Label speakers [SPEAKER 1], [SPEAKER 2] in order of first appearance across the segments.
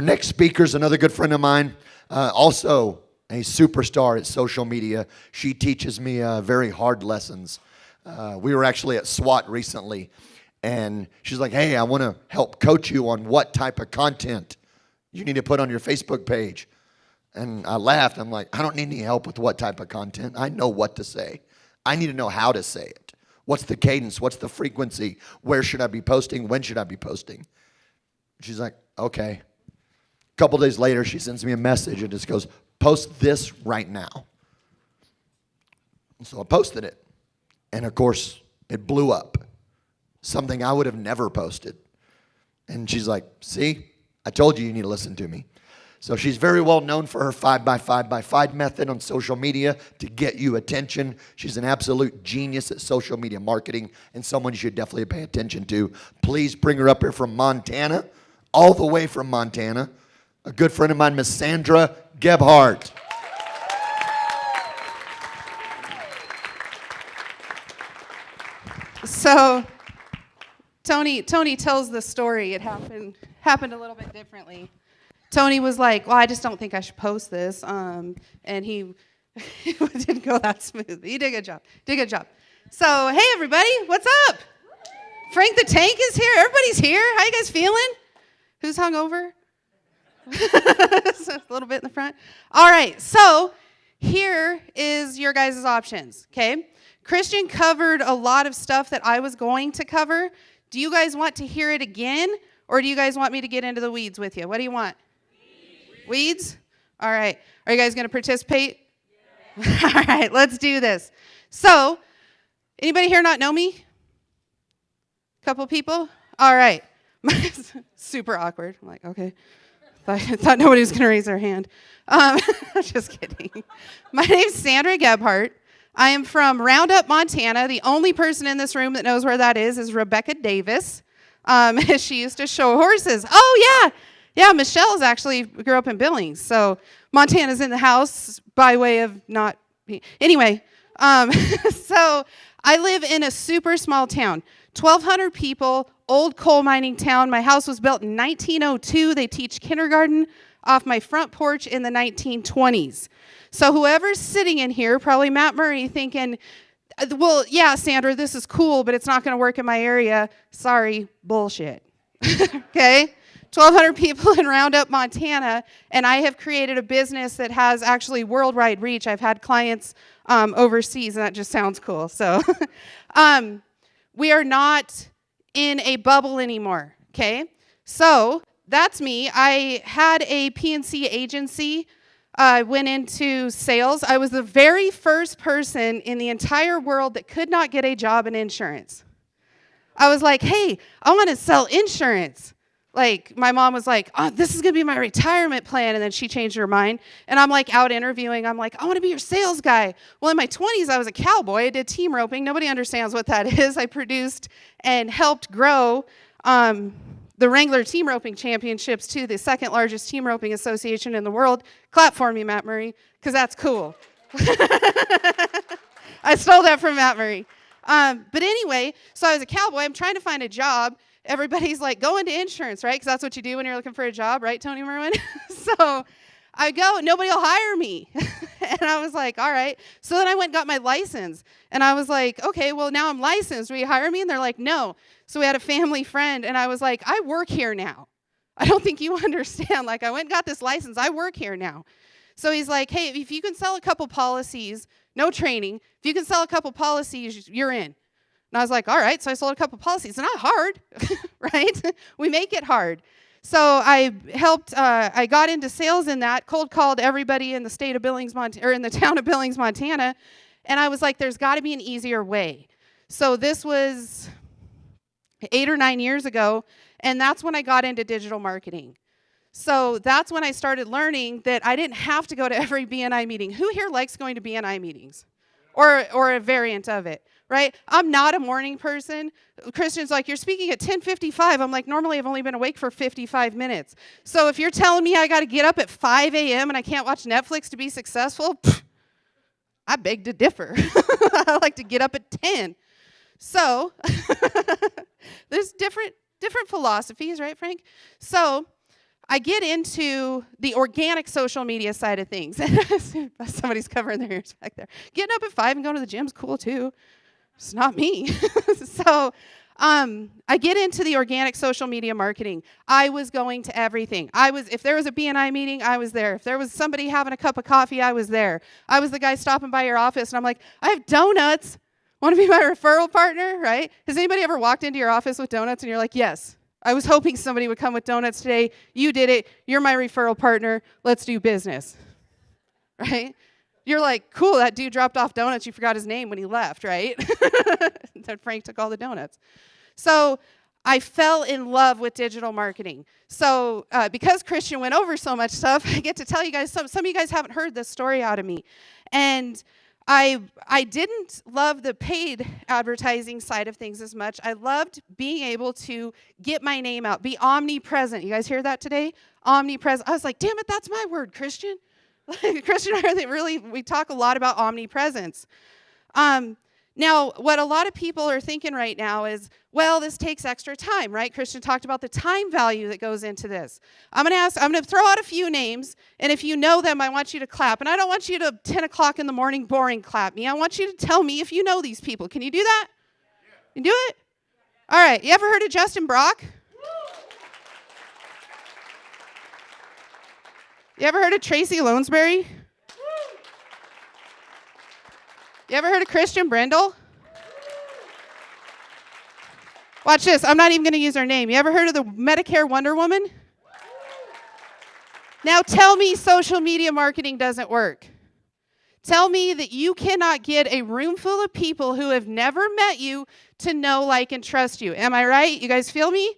[SPEAKER 1] Our next speaker is another good friend of mine, also a superstar at social media. She teaches me very hard lessons. We were actually at SWAT recently, and she's like, hey, I want to help coach you on what type of content you need to put on your Facebook page. And I laughed. I'm like, I don't need any help with what type of content. I know what to say. I need to know how to say it. What's the cadence? What's the frequency? Where should I be posting? When should I be posting? She's like, okay. A couple days later, she sends me a message and just goes, post this right now. And so I posted it. And of course, it blew up. Something I would have never posted. And she's like, see, I told you need to listen to me. So she's very well known for her 5x5x5 method on social media to get you attention. She's an absolute genius at social media marketing and someone you should definitely pay attention to. Please bring her up here from Montana, all the way from Montana. A good friend of mine, Miss Sandra Gebhardt.
[SPEAKER 2] So Tony tells the story. It happened a little bit differently. Tony was like, well, I just don't think I should post this. And he didn't go that smooth. He did a good job. So, hey, everybody, what's up? Frank the Tank is here. Everybody's here. How you guys feeling? Who's hungover? A little bit in the front. All right, so here is your guys' options, okay? Christian covered a lot of stuff that I was going to cover. Do you guys want to hear it again, or do you guys want me to get into the weeds with you? What do you want? Weeds? All right. Are you guys going to participate? Yeah. All right, let's do this. So, anybody here not know me? Couple people? All right. Super awkward. I'm like, okay. Thought nobody was going to raise their hand. Just kidding. My name's Sandra Gebhardt. I am from Roundup, Montana. The only person in this room that knows where that is Rebecca Davis. She used to show horses. Oh, yeah. Yeah, Michelle's actually grew up in Billings. So Montana's in the house by way of not being. Anyway, so I live in a super small town. 1,200 people, old coal mining town. My house was built in 1902. They teach kindergarten off my front porch in the 1920s. So whoever's sitting in here, probably Matt Murray, thinking, well, yeah, Sandra, this is cool, but it's not going to work in my area. Sorry, bullshit. Okay? 1,200 people in Roundup, Montana, and I have created a business that has actually worldwide reach. I've had clients overseas, and that just sounds cool. So we are not in a bubble anymore, okay? So that's me. I had a PNC agency. I went into sales. I was the very first person in the entire world that could not get a job in insurance. I was like, hey, I want to sell insurance. Like, my mom was like, oh, this is going to be my retirement plan. And then she changed her mind. And I'm like out interviewing. I'm like, I want to be your sales guy. Well, in my 20s, I was a cowboy. I did team roping. Nobody understands what that is. I produced and helped grow the Wrangler Team Roping Championships to the second largest team roping association in the world. Clap for me, Matt Murray, because that's cool. I stole that from Matt Murray. But anyway, so I was a cowboy. I'm trying to find a job. Everybody's like, go into insurance, right? Because that's what you do when you're looking for a job, right, Tony Merwin? So I go, nobody will hire me. And I was like, all right. So then I went and got my license. And I was like, okay, well, now I'm licensed. Will you hire me? And they're like, no. So we had a family friend. And I was like, I work here now. I don't think you understand. Like, I went and got this license. I work here now. So he's like, hey, if you can sell a couple policies, no training. If you can sell a couple policies, you're in. And I was like, all right. So I sold a couple policies. It's not hard, right? We make it hard. So I helped, I got into sales in that, cold called everybody in the state of Billings, Montana, or in the town of Billings, Montana. And I was like, there's got to be an easier way. So this was 8 or 9 years ago. And that's when I got into digital marketing. So that's when I started learning that I didn't have to go to every BNI meeting. Who here likes going to BNI meetings? Or a variant of it, right? I'm not a morning person. Christian's like, you're speaking at 10:55. I'm like, normally I've only been awake for 55 minutes. So if you're telling me I got to get up at 5 a.m. and I can't watch Netflix to be successful, I beg to differ. I like to get up at 10. So there's different philosophies, right, Frank? So I get into the organic social media side of things. Somebody's covering their ears back there. Getting up at 5 and going to the gym's cool too. It's not me. So I get into the organic social media marketing. I was going to everything. If there was a BNI meeting, I was there. If there was somebody having a cup of coffee, I was there. I was the guy stopping by your office, and I'm like, I have donuts. Want to be my referral partner, right? Has anybody ever walked into your office with donuts and you're like, yes, I was hoping somebody would come with donuts today. You did it. You're my referral partner. Let's do business, right? You're like, cool, that dude dropped off donuts. You forgot his name when he left, right? Then Frank took all the donuts. So I fell in love with digital marketing. So because Christian went over so much stuff, I get to tell you guys, some of you guys haven't heard this story out of me. And I didn't love the paid advertising side of things as much. I loved being able to get my name out, be omnipresent. You guys hear that today? Omnipresent. I was like, damn it, that's my word, Christian. Christian and I we talk a lot about omnipresence. Now, what a lot of people are thinking right now is, well, this takes extra time, right? Christian talked about the time value that goes into this. I'm going to throw out a few names, and if you know them, I want you to clap. And I don't want you to 10 o'clock in the morning boring clap me. I want you to tell me if you know these people. Can you do that? You do it? All right. You ever heard of Justin Brock? You ever heard of Tracy Lonesbury? You ever heard of Christian Brindle? Watch this. I'm not even going to use her name. You ever heard of the Medicare Wonder Woman? Now tell me social media marketing doesn't work. Tell me that you cannot get a room full of people who have never met you to know, like, and trust you. Am I right? You guys feel me?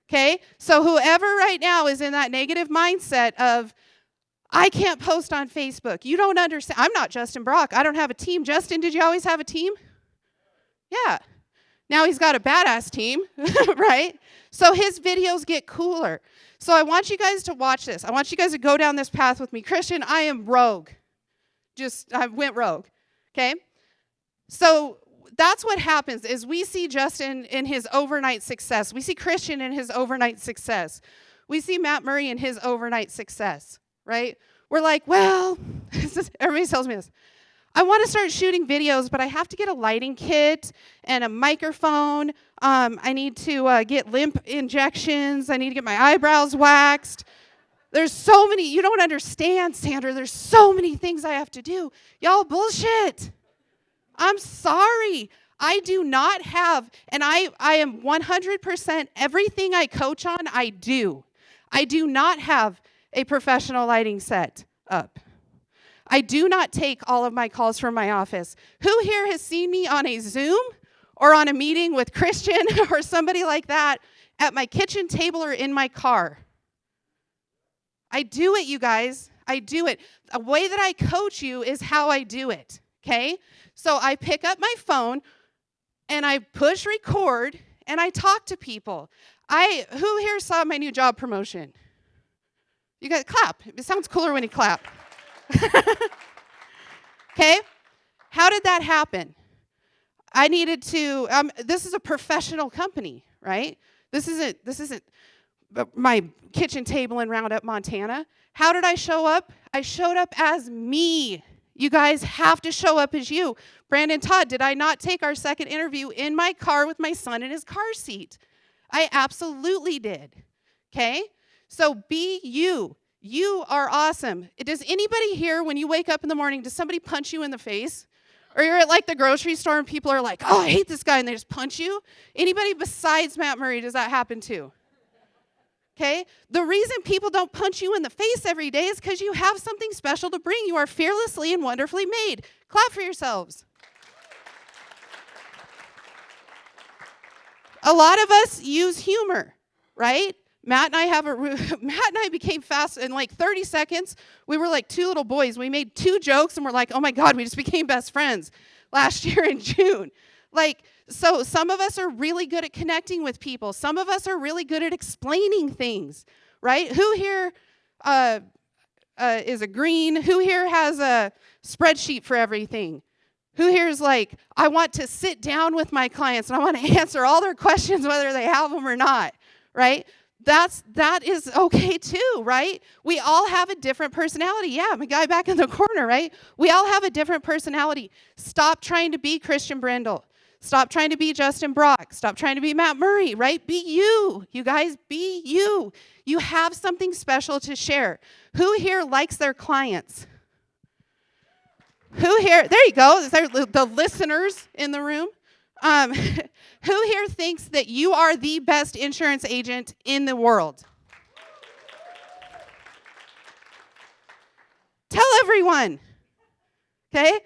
[SPEAKER 2] Okay? So whoever right now is in that negative mindset of, I can't post on Facebook. You don't understand. I'm not Justin Brock. I don't have a team. Justin, did you always have a team? Yeah. Now he's got a badass team, right? So his videos get cooler. So I want you guys to watch this. I want you guys to go down this path with me. Christian, I am rogue. I went rogue, okay? So that's what happens is we see Justin in his overnight success. We see Christian in his overnight success. We see Matt Murray in his overnight success. Right? We're like, well, everybody tells me this. I want to start shooting videos, but I have to get a lighting kit and a microphone. I need to get lymph injections. I need to get my eyebrows waxed. There's so many. You don't understand, Sandra. There's so many things I have to do. Y'all bullshit. I'm sorry. I do not have, and I am 100% everything I coach on, I do. I do not have a professional lighting set up. I do not take all of my calls from my office. Who here has seen me on a Zoom or on a meeting with Christian or somebody like that at my kitchen table or in my car? I do it, you guys. I do it. The way that I coach you is how I do it, okay? So I pick up my phone and I push record and I talk to people. Who here saw my new job promotion? You guys clap. It sounds cooler when you clap. Okay? How did that happen? I needed to, this is a professional company, right? This isn't my kitchen table in Roundup, Montana. How did I show up? I showed up as me. You guys have to show up as you. Brandon Todd, did I not take our second interview in my car with my son in his car seat? I absolutely did. Okay? So be you. You are awesome. Does anybody here, when you wake up in the morning, does somebody punch you in the face? Or you're at like the grocery store and people are like, oh, I hate this guy, and they just punch you? Anybody besides Matt Murray does that happen to? Okay? The reason people don't punch you in the face every day is because you have something special to bring. You are fearlessly and wonderfully made. Clap for yourselves. A lot of us use humor, right? Matt and I became fast in like 30 seconds. We were like two little boys. We made 2 jokes and we're like, oh my God, we just became best friends last year in June. So some of us are really good at connecting with people. Some of us are really good at explaining things, right? Who here is a green? Who here has a spreadsheet for everything? Who here is like, I want to sit down with my clients and I want to answer all their questions whether they have them or not, right? that is okay too, right? We all have a different personality. Yeah, my guy back in the corner, right? We all have a different personality. Stop trying to be Christian Brindle. Stop trying to be Justin Brock. Stop trying to be Matt Murray, right? Be you. You guys, be you. You have something special to share. Who here likes their clients? Who here, there you go, the listeners in the room. Who here thinks that you are the best insurance agent in the world? Tell everyone. Okay?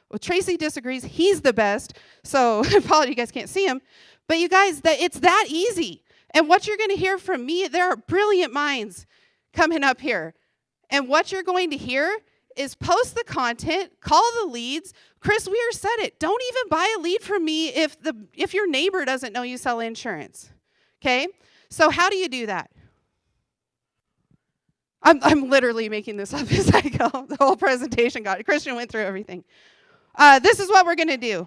[SPEAKER 2] Well, Tracy disagrees. He's the best. So, apologies, you guys can't see him. But you guys, it's that easy. And what you're going to hear from me, there are brilliant minds coming up here. And what you're going to hear is post the content, call the leads. Chris Weir said it. Don't even buy a lead from me if your neighbor doesn't know you sell insurance. Okay? So how do you do that? I'm literally making this up as I go. The whole presentation Christian went through everything. This is what we're going to do.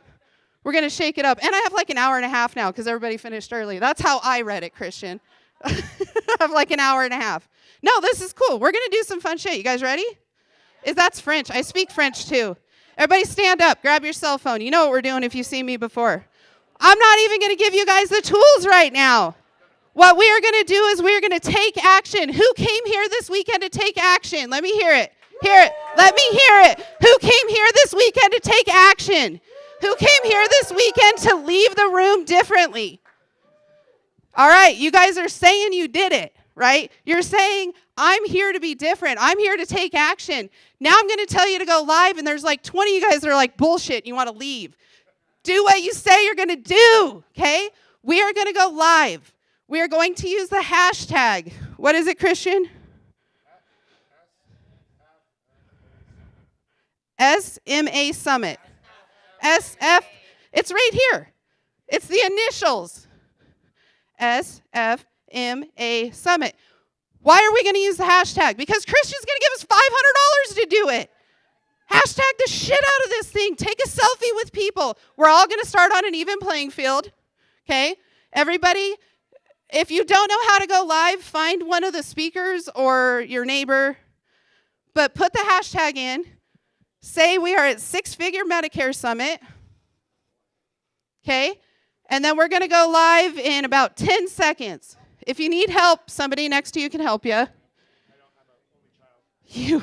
[SPEAKER 2] We're going to shake it up. And I have like an hour and a half now because everybody finished early. That's how I read it, Christian. I have like an hour and a half. No, this is cool. We're going to do some fun shit. You guys ready? That's French. I speak French too. Everybody stand up. Grab your cell phone. You know what we're doing if you've seen me before. I'm not even going to give you guys the tools right now. What we are going to do is we are going to take action. Who came here this weekend to take action? Let me hear it. Hear it. Let me hear it. Who came here this weekend to take action? Who came here this weekend to leave the room differently? All right, you guys are saying you did it, right? You're saying, I'm here to be different. I'm here to take action. Now I'm going to tell you to go live, and there's like 20 of you guys that are like, bullshit, and you want to leave. Do what you say you're going to do, okay? We are going to go live. We are going to use the hashtag. What is it, Christian? SMA Summit. SF. It's right here. It's the initials. SFMA Summit. Why are we going to use the hashtag? Because Christian's going to give us $500 to do it. Hashtag the shit out of this thing. Take a selfie with people. We're all going to start on an even playing field. Okay? Everybody, if you don't know how to go live, find one of the speakers or your neighbor. But put the hashtag in. Say we are at Six Figure Medicare Summit. Okay? And then we're going to go live in about 10 seconds. If you need help, somebody next to you can help you. I don't have an only child.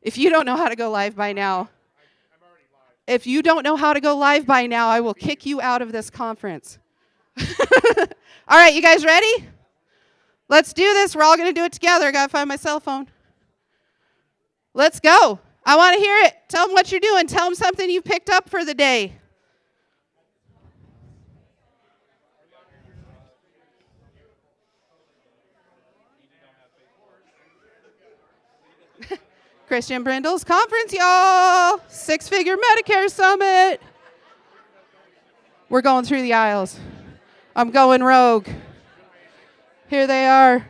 [SPEAKER 2] If you don't know how to go live by now, I'm already live. If you don't know how to go live by now, I will kick you out of this conference. All right, you guys ready? Let's do this. We're all going to do it together. I got to find my cell phone. Let's go. I want to hear it. Tell them what you're doing. Tell them something you picked up for the day. Christian Brindle's conference, y'all. Six Figure Medicare Summit. We're going through the aisles. I'm going rogue. Here they are.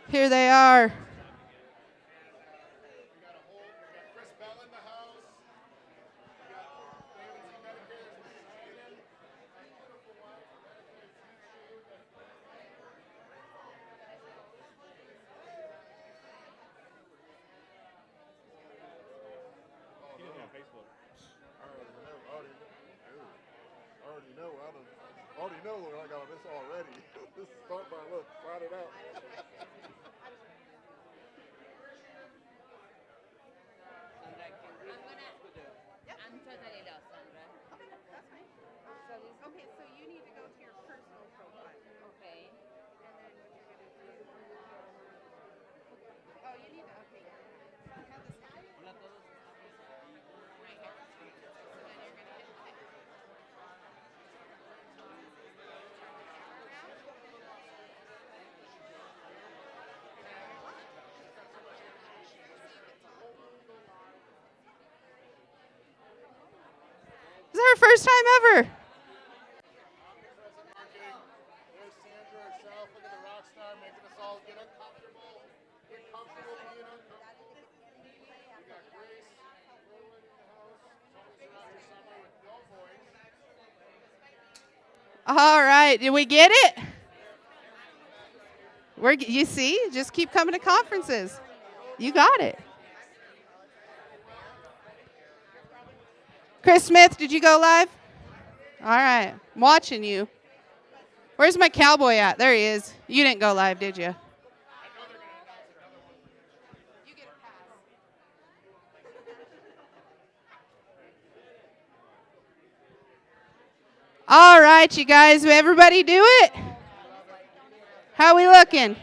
[SPEAKER 2] Here they are.
[SPEAKER 3] I got this already. This is start by look, find it out.
[SPEAKER 4] I'm totally lost, Sandra.
[SPEAKER 2] Okay, that's fine. Okay, so you need to go to your personal profile.
[SPEAKER 4] Okay.
[SPEAKER 2] And then what you're going to do is... Oh, you need to update it. Have this happen. Right here. So then you're going to hit play. This is our first time ever.
[SPEAKER 3] There's Sandra herself. Look at the rock star making us all get uncomfortable. Get comfortable being uncomfortable. We got Grace, Rowan in the house. Tony's around here somewhere with no voice.
[SPEAKER 2] All right. Did we get it? You see? Just keep coming to conferences. You got it. Chris Smith, did you go live? All right. I'm watching you. Where's my cowboy at? There he is. You didn't go live, did you? All right, you guys. Everybody do it? How we looking?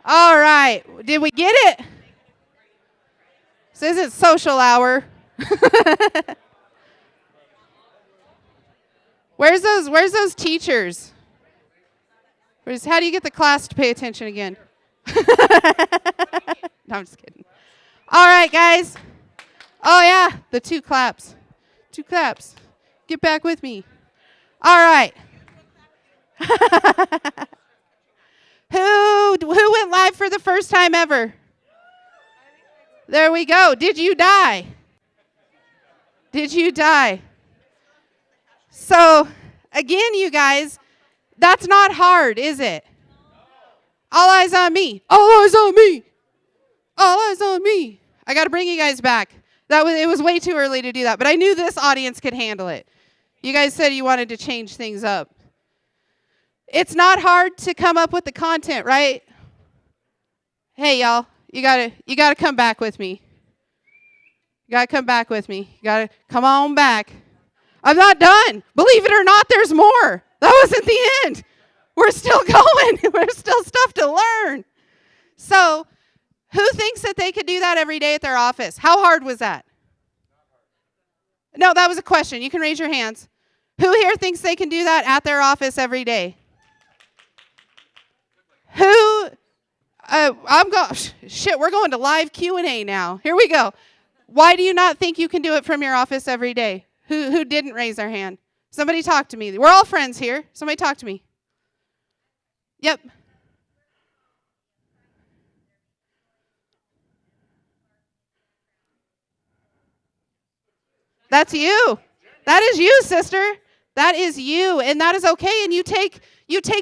[SPEAKER 2] All right. Did we get it? This isn't social hour. Where's those teachers? How do you get the class to pay attention again? No, I'm just kidding. All right, guys. Oh, yeah, the 2 claps. 2 claps. Get back with me. All right. Who went live for the first time ever? There we go. Did you die? Did you die? So, again, you guys, that's not hard, is it? All eyes on me. All eyes on me. All eyes on me. I got to bring you guys back. It was way too early to do that, but I knew this audience could handle it. You guys said you wanted to change things up. It's not hard to come up with the content, right? Hey, y'all, you gotta come back with me. You gotta come back with me. You gotta come on back. I'm not done. Believe it or not, there's more. That wasn't the end. We're still going. There's still stuff to learn. So, who thinks that they could do that every day at their office? How hard was that? No, that was a question. You can raise your hands. Who here thinks they can do that at their office every day? Who? We're going to live Q&A now. Here we go. Why do you not think you can do it from your office every day? Who didn't raise their hand? Somebody talk to me. We're all friends here. Somebody talk to me. Yep. That's you. That is you, sister. That is you, and that is okay. And you take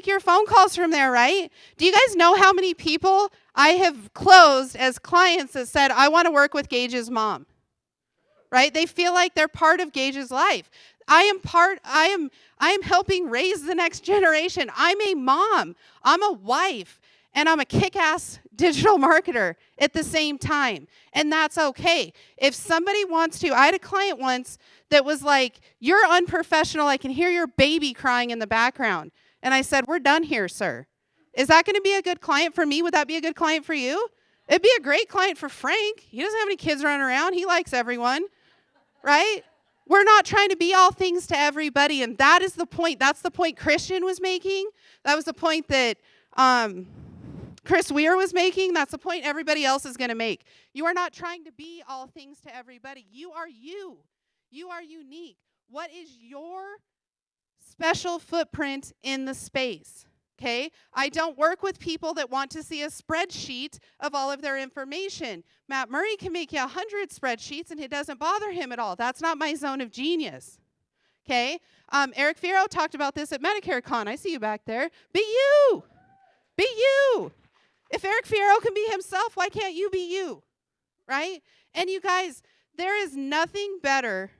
[SPEAKER 2] your phone calls from there, right? Do you guys know how many people I have closed as clients that said, I want to work with Gage's mom? Right? They feel like they're part of Gage's life. I am helping raise the next generation. I'm a mom. I'm a wife. And I'm a kick-ass digital marketer at the same time. And that's okay. If somebody wants to, I had a client once that was like, you're unprofessional. I can hear your baby crying in the background. And I said, we're done here, sir. Is that going to be a good client for me? Would that be a good client for you? It'd be a great client for Frank. He doesn't have any kids running around. He likes everyone, right? We're not trying to be all things to everybody. And that is the point. That's the point Christian was making. That was the point that Chris Weir was making. That's the point everybody else is going to make. You are not trying to be all things to everybody. You are you. You are unique. What is your special footprint in the space? Okay? I don't work with people that want to see a spreadsheet of all of their information. Matt Murray can make you 100 spreadsheets and it doesn't bother him at all. That's not my zone of genius. Okay? Eric Fierro talked about this at Medicare Con. I see you back there. Be you. Be you. If Eric Fierro can be himself, why can't you be you? Right? And you guys, there is nothing better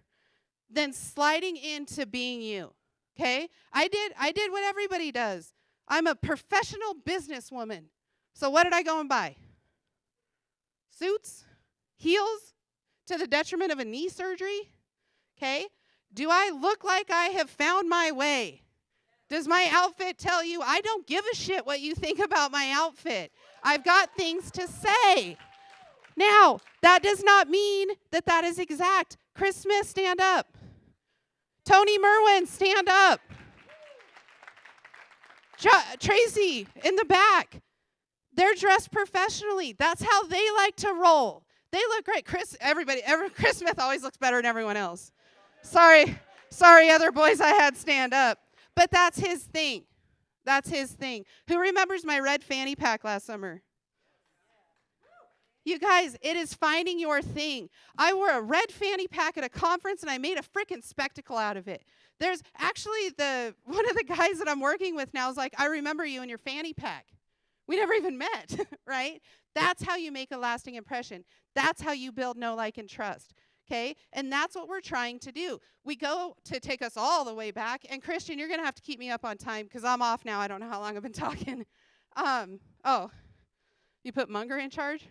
[SPEAKER 2] than sliding into being you. Okay? I did what everybody does. I'm a professional businesswoman. So what did I go and buy? Suits? Heels? To the detriment of a knee surgery? Okay? Do I look like I have found my way? Does my outfit tell you? I don't give a shit what you think about my outfit. I've got things to say. Now, that does not mean that that is exact. Chris Smith, stand up. Tony Merwin, stand up. Tracy, in the back. They're dressed professionally. That's how they like to roll. They look great. Chris Smith always looks better than everyone else. Sorry, other boys I had stand up. But that's his thing. That's his thing. Who remembers my red fanny pack last summer? You guys, it is finding your thing. I wore a red fanny pack at a conference, and I made a freaking spectacle out of it. There's actually one of the guys that I'm working with now is like, I remember you in your fanny pack. We never even met, right? That's how you make a lasting impression. That's how you build know, like, and trust, okay? And that's what we're trying to do. We go to take us all the way back. And, Christian, you're going to have to keep me up on time because I'm off now. I don't know how long I've been talking. Oh, you put Munger in charge?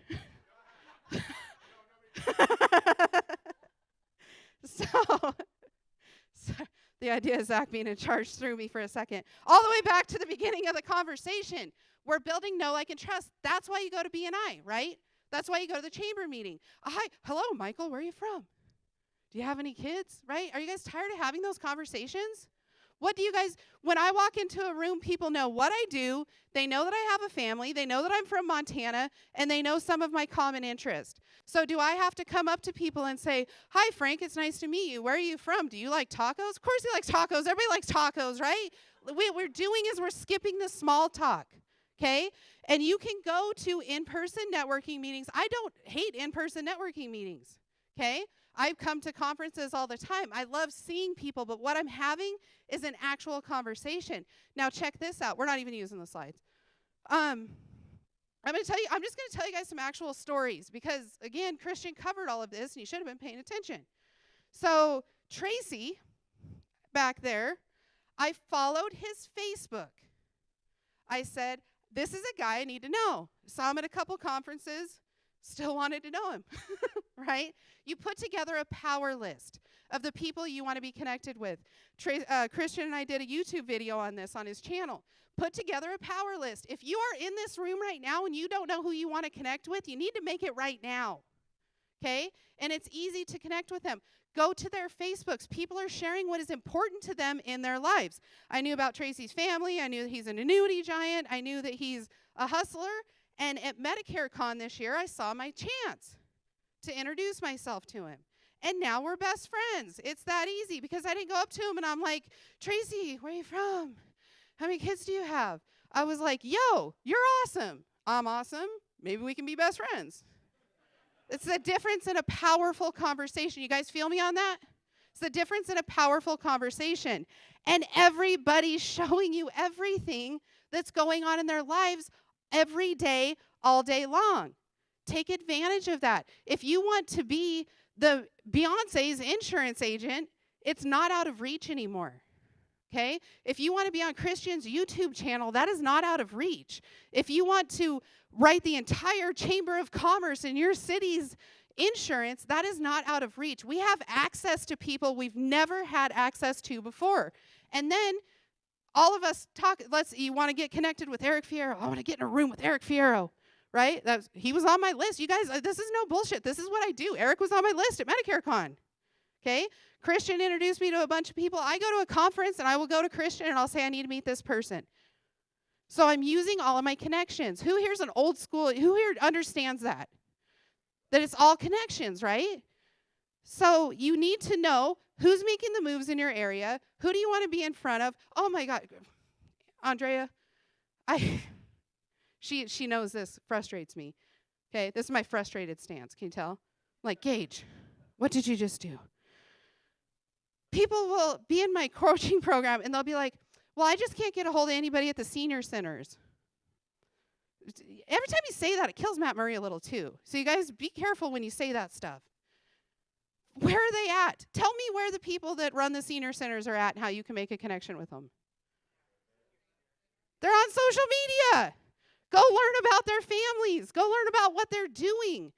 [SPEAKER 2] So the idea of Zach being in charge threw me for a second. All the way back to the beginning of the conversation. We're building know, like, and trust. That's why you go to BNI, right? That's why you go to the chamber meeting. Hi, hello, Michael, where are you from? Do you have any kids, right? Are you guys tired of having those conversations? What do you guys, when I walk into a room, people know what I do. They know that I have a family. They know that I'm from Montana, and they know some of my common interest. So do I have to come up to people and say, hi, Frank, it's nice to meet you. Where are you from? Do you like tacos? Of course he likes tacos. Everybody likes tacos, right? What we're doing is we're skipping the small talk, okay? And you can go to in-person networking meetings. I don't hate in-person networking meetings, okay? I've come to conferences all the time. I love seeing people, but what I'm having is an actual conversation. Now check this out. We're not even using the slides. I'm just going to tell you guys some actual stories because, again, Christian covered all of this, and you should have been paying attention. So Tracy, back there, I followed his Facebook. I said, this is a guy I need to know. Saw him at a couple conferences, still wanted to know him, right? You put together a power list of the people you want to be connected with. Christian and I did a YouTube video on this on his channel. Put together a power list. If you are in this room right now and you don't know who you want to connect with, you need to make it right now, okay? And it's easy to connect with them. Go to their Facebooks. People are sharing what is important to them in their lives. I knew about Tracy's family. I knew that he's an annuity giant. I knew that he's a hustler. And at Medicare Con this year, I saw my chance to introduce myself to him. And now we're best friends. It's that easy because I didn't go up to him and I'm like, Tracy, where are you from? How many kids do you have? I was like, yo, you're awesome. I'm awesome. Maybe we can be best friends. It's the difference in a powerful conversation. You guys feel me on that? It's the difference in a powerful conversation. And everybody's showing you everything that's going on in their lives every day, all day long. Take advantage of that. If you want to be the Beyonce's insurance agent, it's not out of reach anymore. Okay? If you want to be on Christian's YouTube channel, that is not out of reach. If you want to write the entire Chamber of Commerce in your city's insurance, that is not out of reach. We have access to people we've never had access to before. And then all of us talk, you want to get connected with Eric Fierro. I want to get in a room with Eric Fierro, right? He was on my list. You guys, this is no bullshit. This is what I do. Eric was on my list at Medicare Con, okay? Christian introduced me to a bunch of people. I go to a conference, and I will go to Christian, and I'll say, I need to meet this person. So I'm using all of my connections. Who here's an old school? Who here understands that? That it's all connections, right? So you need to know who's making the moves in your area. Who do you want to be in front of? Oh, my God. Andrea, she knows this frustrates me. Okay, this is my frustrated stance. Can you tell? Like, Gage, what did you just do? People will be in my coaching program, and they'll be like, well, I just can't get a hold of anybody at the senior centers. Every time you say that, it kills Matt Murray a little, too. So you guys, be careful when you say that stuff. Where are they at? Tell me where the people that run the senior centers are at and how you can make a connection with them. They're on social media. Go learn about their families. Go learn about what they're doing.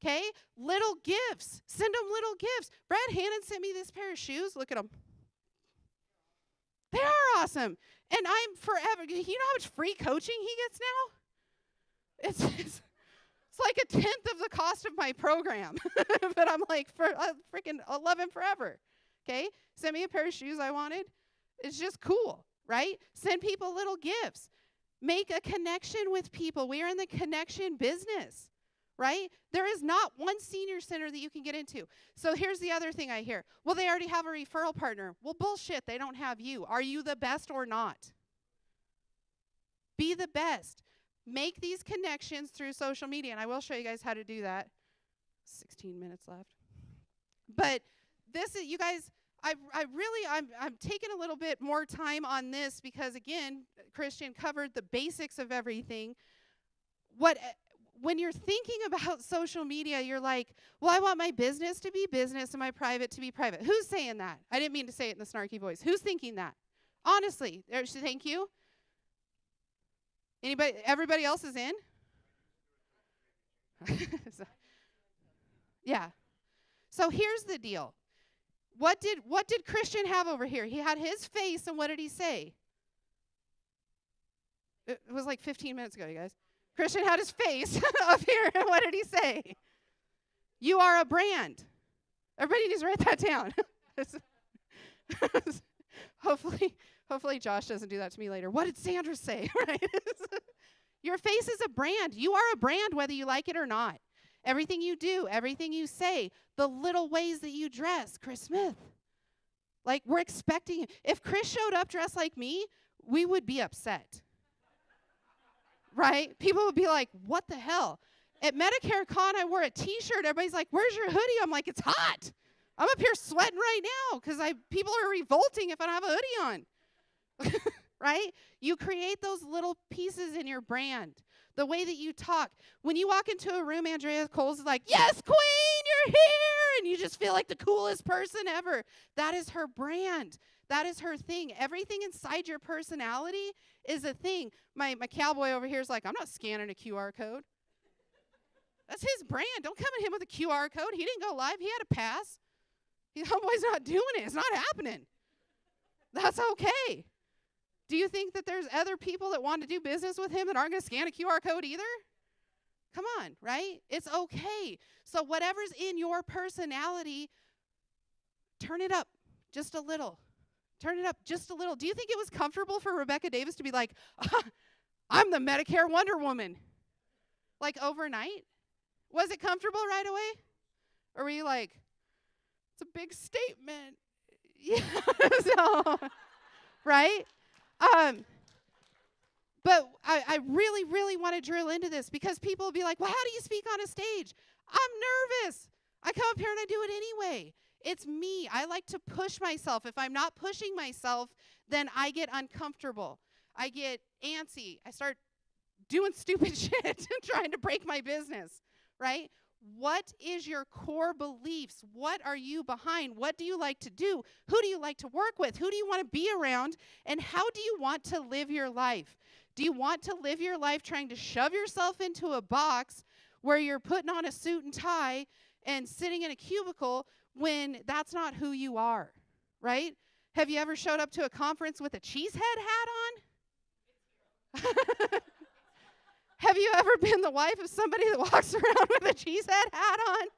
[SPEAKER 2] Okay? Little gifts. Send them little gifts. Brad Hannon sent me this pair of shoes. Look at them. They are awesome. And I'm forever. You know how much free coaching he gets now? It's like a tenth of the cost of my program. But I'm like, freaking love him forever. Okay? Send me a pair of shoes I wanted. It's just cool, right? Send people little gifts. Make a connection with people. We are in the connection business, right? There is not one senior center that you can get into. So here's the other thing I hear. Well, they already have a referral partner. Well, bullshit. They don't have you. Are you the best or not? Be the best. Make these connections through social media, and I will show you guys how to do that. 16 minutes left. But this is, you guys, I'm taking a little bit more time on this because, again, Christian covered the basics of everything. When you're thinking about social media, you're like, well, I want my business to be business and my private to be private. Who's saying that? I didn't mean to say it in the snarky voice. Who's thinking that? Honestly, thank you. Anybody? Everybody else is in? Yeah. So here's the deal. What did Christian have over here? He had his face, and what did he say? It was like 15 minutes ago, you guys. Christian had his face up here, and what did he say? You are a brand. Everybody needs to write that down. Hopefully Josh doesn't do that to me later. What did Sandra say? Right? Your face is a brand. You are a brand whether you like it or not. Everything you do, everything you say, the little ways that you dress. Chris Smith. Like, we're expecting. If Chris showed up dressed like me, we would be upset. Right? People would be like, what the hell? At Medicare Con, I wore a T-shirt. Everybody's like, where's your hoodie? I'm like, it's hot. I'm up here sweating right now because people are revolting if I don't have a hoodie on. Right? You create those little pieces in your brand. The way that you talk. When you walk into a room, Andrea Coles is like, yes, queen, you're here. And you just feel like the coolest person ever. That is her brand. That is her thing. Everything inside your personality is a thing. My cowboy over here is like, I'm not scanning a QR code. That's his brand. Don't come at him with a QR code. He didn't go live. He had a pass. Homeboy's not doing it. It's not happening. That's okay. Do you think that there's other people that want to do business with him that aren't going to scan a QR code either? Come on, right? It's okay. So whatever's in your personality, turn it up just a little. Turn it up just a little. Do you think it was comfortable for Rebecca Davis to be like, I'm the Medicare Wonder Woman? Like overnight? Was it comfortable right away? Or were you like, it's a big statement? Yeah. So, right? But I really, really want to drill into this because people will be like, well, how do you speak on a stage? I'm nervous. I come up here and I do it anyway. It's me. I like to push myself. If I'm not pushing myself, then I get uncomfortable. I get antsy. I start doing stupid shit and trying to break my business, right? What is your core beliefs? What are you behind? What do you like to do? Who do you like to work with? Who do you want to be around? And how do you want to live your life? Do you want to live your life trying to shove yourself into a box where you're putting on a suit and tie and sitting in a cubicle when that's not who you are, right? Have you ever showed up to a conference with a cheesehead hat on? Have you ever been the wife of somebody that walks around with a cheesehead hat on?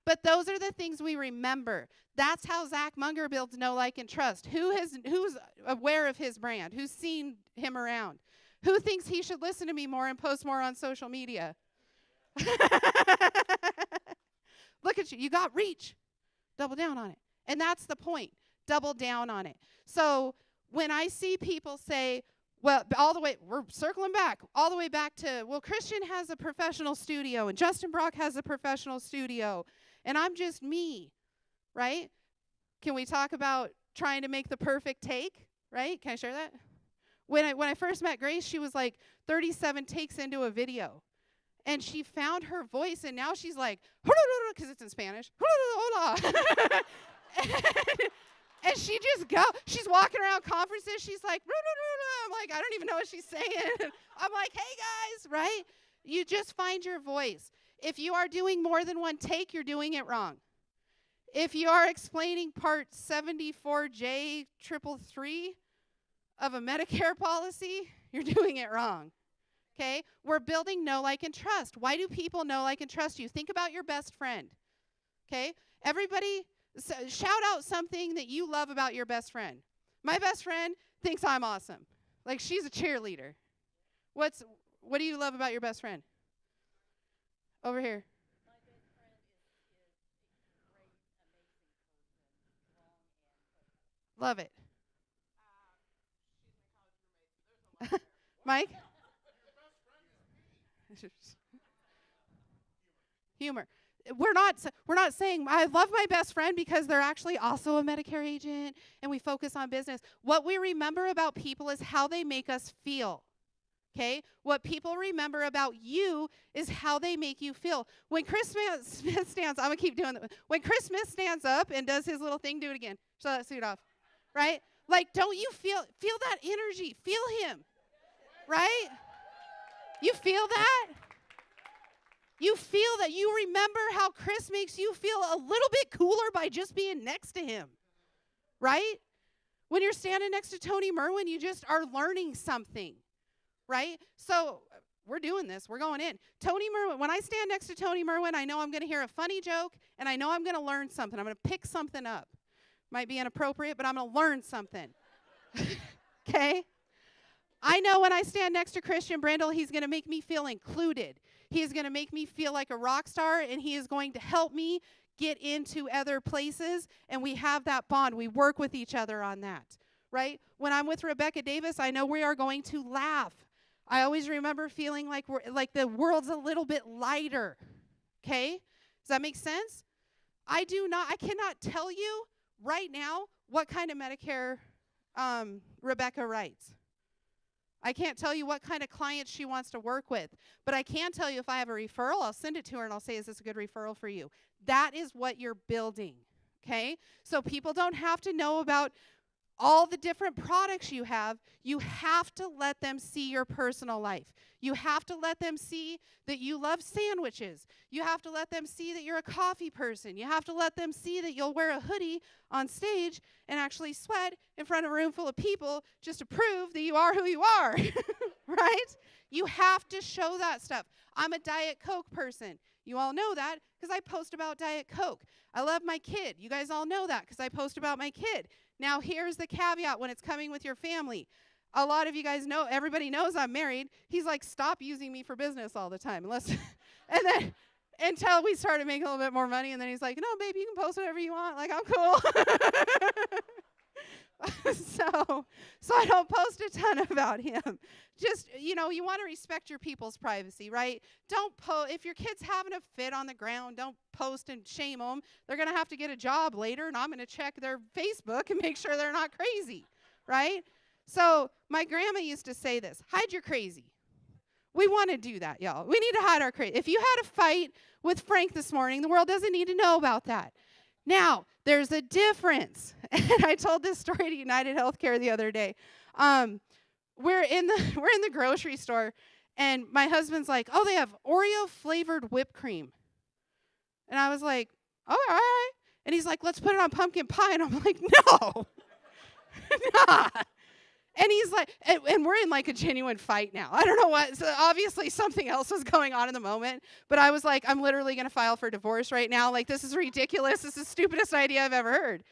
[SPEAKER 2] But those are the things we remember. That's how Zach Munger builds know, like, and trust. Who's aware of his brand? Who's seen him around? Who thinks he should listen to me more and post more on social media? Look at you. You got reach. Double down on it. And that's the point. Double down on it. So when I see people say, well, we're circling back, all the way back to, well, Christian has a professional studio, and Justin Brock has a professional studio, and I'm just me, right? Can we talk about trying to make the perfect take, right? Can I share that? When I first met Grace, she was like 37 takes into a video. And she found her voice, and now she's like, because it's in Spanish, and she's walking around conferences, she's like, I'm like, I don't even know what she's saying. I'm like, hey guys, right? You just find your voice. If you are doing more than one take, you're doing it wrong. If you are explaining part 74J 333 of a Medicare policy, you're doing it wrong. Okay? We're building know, like, and trust. Why do people know, like, and trust you? Think about your best friend. Okay? Everybody, shout out something that you love about your best friend. My best friend thinks I'm awesome. Like, she's a cheerleader. What do you love about your best friend? Over here.
[SPEAKER 4] My best friend is a great, amazing person, strong and
[SPEAKER 2] Love it.
[SPEAKER 3] She's my college roommate, so there's a lot there.
[SPEAKER 2] Mike? Humor. We're not saying I love my best friend because they're actually also a Medicare agent and we focus on business. What we remember about people is how they make us feel. Okay? What people remember about you is how they make you feel. When Chris Smith stands, I'm going to keep doing that. When Chris Smith stands up and does his little thing, do it again. Show that suit off. Right? Like, don't you feel that energy? Feel him. Right? You feel that? You feel that. You remember how Chris makes you feel a little bit cooler by just being next to him. Right? When you're standing next to Tony Merwin, you just are learning something. Right? So we're doing this. We're going in. Tony Merwin, when I stand next to Tony Merwin, I know I'm going to hear a funny joke, and I know I'm going to learn something. I'm going to pick something up. Might be inappropriate, but I'm going to learn something. Okay? I know when I stand next to Christian Brindle, he's going to make me feel included. He is going to make me feel like a rock star, and he is going to help me get into other places, and we have that bond. We work with each other on that, right? When I'm with Rebecca Davis, I know we are going to laugh. I always remember feeling like the world's a little bit lighter, okay? Does that make sense? I cannot tell you right now what kind of Medicare Rebecca writes. I can't tell you what kind of clients she wants to work with, but I can tell you if I have a referral, I'll send it to her and I'll say, is this a good referral for you? That is what you're building, okay? So people don't have to know about all the different products you have. You have to let them see your personal life. You have to let them see that you love sandwiches. You have to let them see that you're a coffee person. You have to let them see that you'll wear a hoodie on stage and actually sweat in front of a room full of people just to prove that you are who you are, right? You have to show that stuff. I'm a Diet Coke person. You all know that because I post about Diet Coke. I love my kid. You guys all know that because I post about my kid. Now, here's the caveat when it's coming with your family. A lot of you guys know, everybody knows I'm married. He's like, stop using me for business all the time. And then until we started making a little bit more money, and then he's like, no, baby, you can post whatever you want. Like, I'm cool. So I don't post a ton about him. Just, you want to respect your people's privacy, right? Don't post. If your kid's having a fit on the ground, don't post and shame them. They're going to have to get a job later, and I'm going to check their Facebook and make sure they're not crazy, right? So my grandma used to say this, hide your crazy. We want to do that, y'all. We need to hide our crazy. If you had a fight with Frank this morning, the world doesn't need to know about that. Now, there's a difference. And I told this story to United Healthcare the other day. We're in the grocery store, and my husband's like, oh, they have Oreo-flavored whipped cream. And I was like, oh, all right. And he's like, let's put it on pumpkin pie. And I'm like, no. Nah. And he's like, and we're in like a genuine fight now. I don't know what. So obviously something else was going on in the moment. But I was like, I'm literally going to file for divorce right now. Like, this is ridiculous. This is the stupidest idea I've ever heard.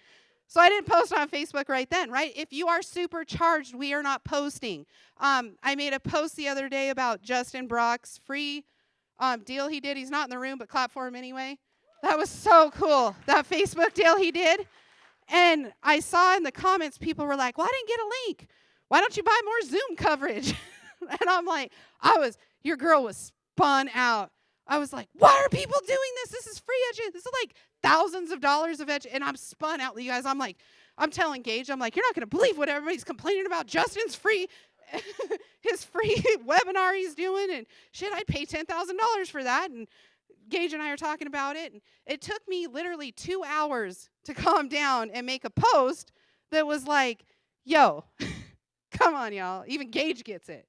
[SPEAKER 2] So I didn't post on Facebook right then, right? If you are supercharged, we are not posting. I made a post the other day about Justin Brock's free deal he did. He's not in the room, but clap for him anyway. That was so cool, that Facebook deal he did. And I saw in the comments, people were like, well, I didn't get a link. Why don't you buy more Zoom coverage? And I'm like, your girl was spun out. I was like, why are people doing this? This is free education. This is like thousands of dollars of education. And I'm spun out, you guys. I'm telling Gage, I'm like, you're not going to believe what everybody's complaining about Justin's his free webinar he's doing. And shit, I'd pay $10,000 for that. And Gage and I are talking about it. And it took me literally 2 hours to calm down and make a post that was like, yo, come on, y'all. Even Gage gets it.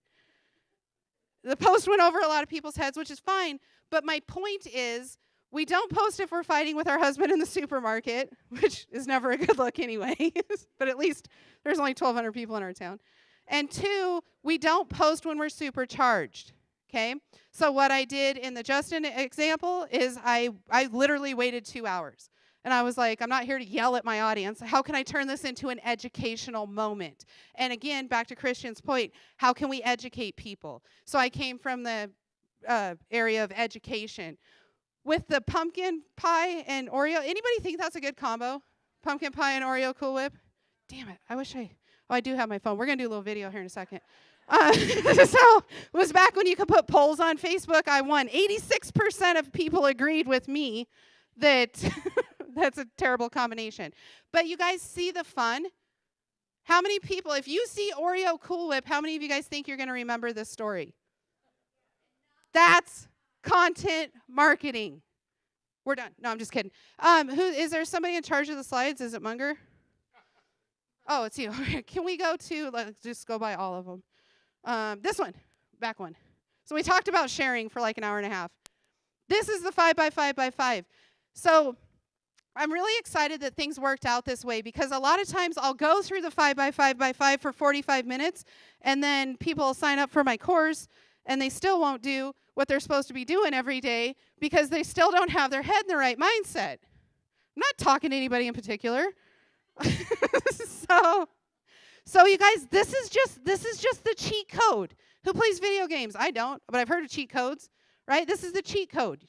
[SPEAKER 2] The post went over a lot of people's heads, which is fine. But my point is, we don't post if we're fighting with our husband in the supermarket, which is never a good look anyway. But at least there's only 1,200 people in our town. And 2, we don't post when we're supercharged. Okay? So what I did in the Justin example is I literally waited 2 hours. And I was like, I'm not here to yell at my audience. How can I turn this into an educational moment? And again, back to Christian's point, how can we educate people? So I came from the area of education. With the pumpkin pie and Oreo, anybody think that's a good combo? Pumpkin pie and Oreo Cool Whip? Damn it, I do have my phone. We're going to do a little video here in a second. So it was back when you could put polls on Facebook. I won. 86% of people agreed with me that that's a terrible combination. But you guys see the fun? How many people, if you see Oreo Cool Whip, how many of you guys think you're going to remember this story? That's content marketing. We're done. No, I'm just kidding. Is there somebody in charge of the slides? Is it Munger? Oh, it's you. Can we go to, let's just go by all of them. This one, back one. So we talked about sharing for like an hour and a half. This is the 5x5x5. So I'm really excited that things worked out this way because a lot of times I'll go through the 5x5x5 for 45 minutes and then people will sign up for my course and they still won't do what they're supposed to be doing every day because they still don't have their head in the right mindset. I'm not talking to anybody in particular. So you guys, this is just the cheat code. Who plays video games? I don't, but I've heard of cheat codes, right? This is the cheat code.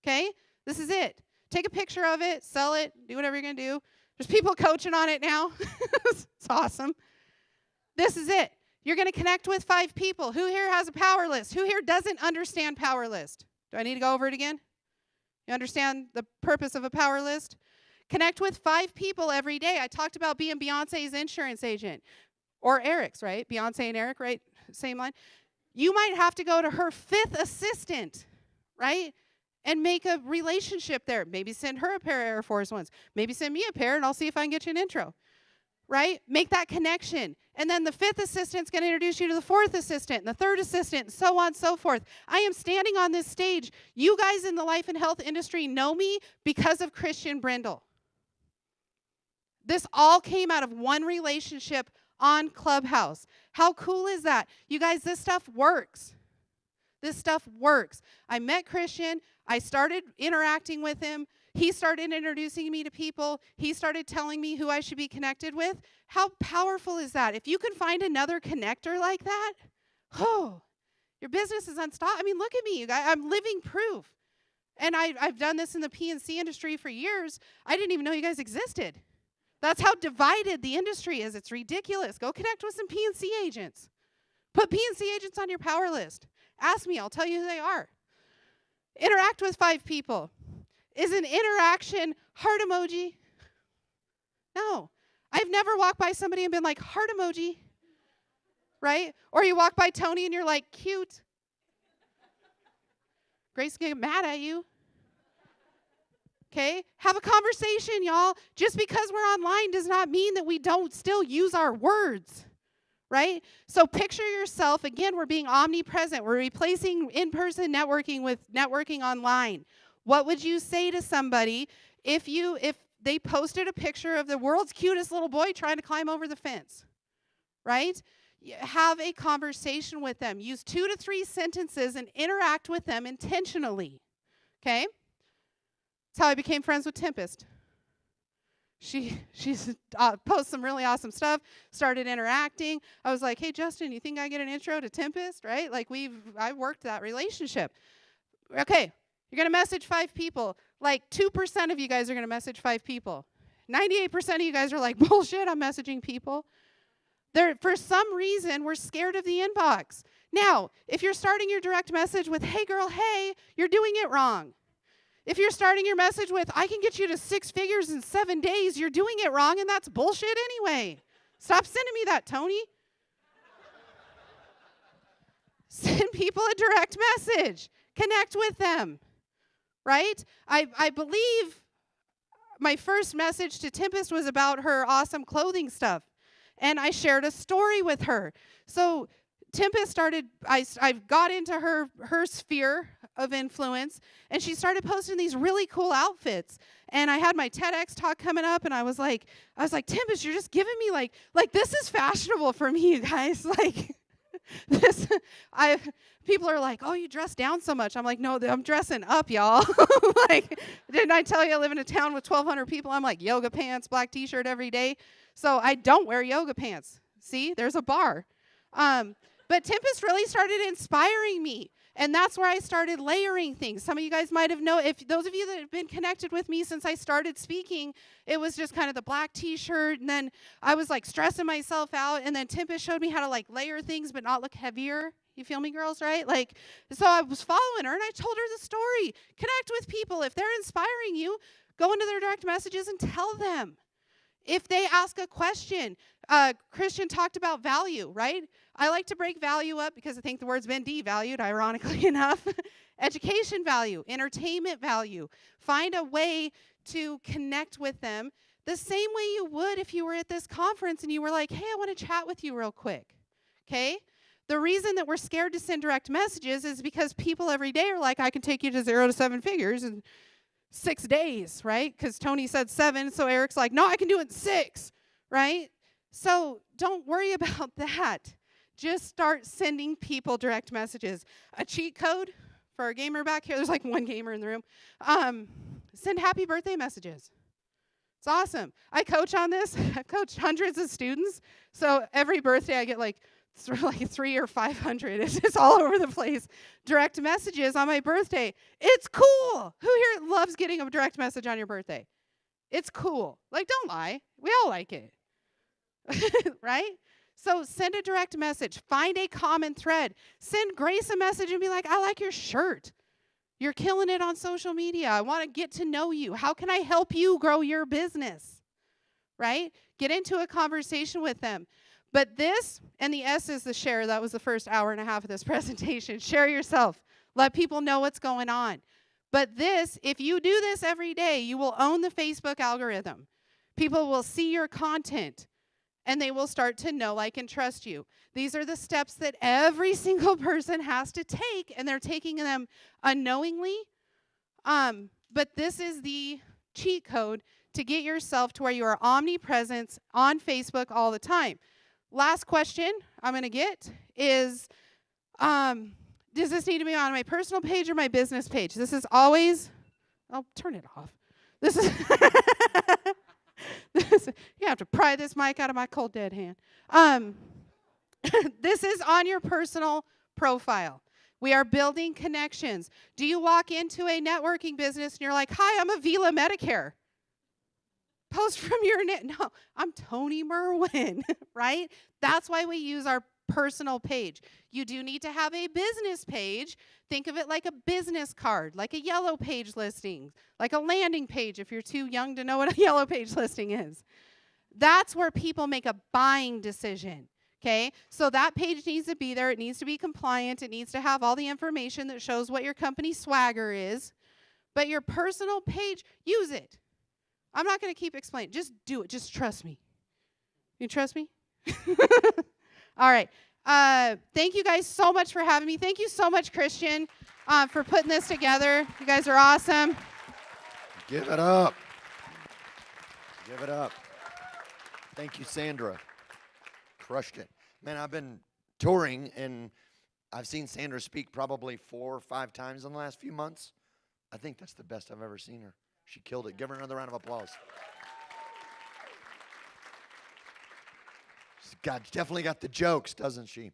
[SPEAKER 2] Okay? This is it. Take a picture of it, sell it, do whatever you're going to do. There's people coaching on it now. It's awesome. This is it. You're going to connect with 5 people. Who here has a power list? Who here doesn't understand power list? Do I need to go over it again? You understand the purpose of a power list? Connect with 5 people every day. I talked about being Beyonce's insurance agent. Or Eric's, right? Beyonce and Eric, right? Same line. You might have to go to her 5th assistant, right? And make a relationship there. Maybe send her a pair of Air Force Ones. Maybe send me a pair, and I'll see if I can get you an intro, right? Make that connection. And then the 5th assistant's going to introduce you to the 4th assistant, and the 3rd assistant, and so on and so forth. I am standing on this stage. You guys in the life and health industry know me because of Christian Brindle. This all came out of one relationship on Clubhouse. How cool is that? You guys, this stuff works. This stuff works. I met Christian. I started interacting with him. He started introducing me to people. He started telling me who I should be connected with. How powerful is that? If you can find another connector like that, oh, your business is unstoppable. I mean, look at me, you guys. I'm living proof. And I've done this in the P&C industry for years. I didn't even know you guys existed. That's how divided the industry is. It's ridiculous. Go connect with some P&C agents. Put P&C agents on your power list. Ask me. I'll tell you who they are. Interact with 5 people. Is an interaction heart emoji? No. I've never walked by somebody and been like, heart emoji. Right? Or you walk by Tony and you're like, cute. Grace can get mad at you. Okay? Have a conversation, y'all. Just because we're online does not mean that we don't still use our words. Right? So picture yourself, again, we're being omnipresent. We're replacing in-person networking with networking online. What would you say to somebody if they posted a picture of the world's cutest little boy trying to climb over the fence? Right? Have a conversation with them. Use 2 to 3 sentences and interact with them intentionally. Okay? That's how I became friends with Tempest. She posts some really awesome stuff, started interacting. I was like, hey, Justin, you think I get an intro to Tempest, right? Like I worked that relationship. Okay, you're going to message 5 people. Like 2% of you guys are going to message 5 people. 98% of you guys are like, bullshit, I'm messaging people. For some reason, we're scared of the inbox. Now, if you're starting your direct message with, hey, girl, hey, you're doing it wrong. If you're starting your message with, I can get you to 6 figures in 7 days, you're doing it wrong, and that's bullshit anyway. Stop sending me that, Tony. Send people a direct message. Connect with them, right? I believe my first message to Tempest was about her awesome clothing stuff, and I shared a story with her. So Tempest started, I got into her sphere of influence, and she started posting these really cool outfits. And I had my TEDx talk coming up, and I was like, Tempest, you're just giving me like this is fashionable for me, you guys. Like this, people are like, oh, you dress down so much. I'm like, no, I'm dressing up, y'all. Like, didn't I tell you I live in a town with 1,200 people? I'm like yoga pants, black T-shirt every day. So I don't wear yoga pants. See, there's a bar. But Tempest really started inspiring me. And that's where I started layering things. Some of you guys might have known, if those of you that have been connected with me since I started speaking, it was just kind of the black t-shirt, and then I was like stressing myself out, and then Tempest showed me how to like layer things but not look heavier. You feel me, girls, right? Like, so I was following her, and I told her the story. Connect with people. If they're inspiring you, go into their direct messages and tell them. If they ask a question, Christian talked about value, right? I like to break value up because I think the word's been devalued, ironically enough. Education value, entertainment value. Find a way to connect with them the same way you would if you were at this conference and you were like, hey, I want to chat with you real quick, okay? The reason that we're scared to send direct messages is because people every day are like, I can take you to 0 to 7 figures in 6 days, right? Because Tony said 7, so Eric's like, no, I can do it in 6, right? So don't worry about that. Just start sending people direct messages. A cheat code for our gamer back here. There's like one gamer in the room. Send happy birthday messages. It's awesome. I coach on this. I've coached hundreds of students. So every birthday I get like 300 or 500. It's just all over the place. Direct messages on my birthday. It's cool. Who here loves getting a direct message on your birthday? It's cool. Like, don't lie. We all like it. Right? So send a direct message. Find a common thread. Send Grace a message and be like, I like your shirt. You're killing it on social media. I want to get to know you. How can I help you grow your business? Right? Get into a conversation with them. But this, and the S is the share. That was the first hour and a half of this presentation. Share yourself. Let people know what's going on. But this, if you do this every day, you will own the Facebook algorithm. People will see your content, and they will start to know, like, and trust you. These are the steps that every single person has to take, and they're taking them unknowingly. But this is the cheat code to get yourself to where you are omnipresent on Facebook all the time. Last question I'm going to get is, does this need to be on my personal page or my business page? This is always, I'll turn it off. This is, you have to pry this mic out of my cold dead hand. This is on your personal profile. We are building connections. Do you walk into a networking business and you're like, hi, I'm Avila Medicare? Post from your no, I'm Tony Merwin, right? That's why we use our personal page. You do need to have a business page. Think of it like a business card, like a yellow page listing, like a landing page if you're too young to know what a yellow page listing is. That's where people make a buying decision, okay? So that page needs to be there. It needs to be compliant. It needs to have all the information that shows what your company swagger is. But your personal page, use it. I'm not going to keep explaining. Just do it. Just trust me. You trust me? All right. Thank you guys so much for having me. Thank you so much, Christian, for putting this together. You guys are awesome.
[SPEAKER 1] Give it up. Give it up. Thank you, Sandra. Crushed it. Man, I've been touring, and I've seen Sandra speak probably 4 or 5 times in the last few months. I think that's the best I've ever seen her. She killed it. Give her another round of applause. She's definitely got the jokes, doesn't she?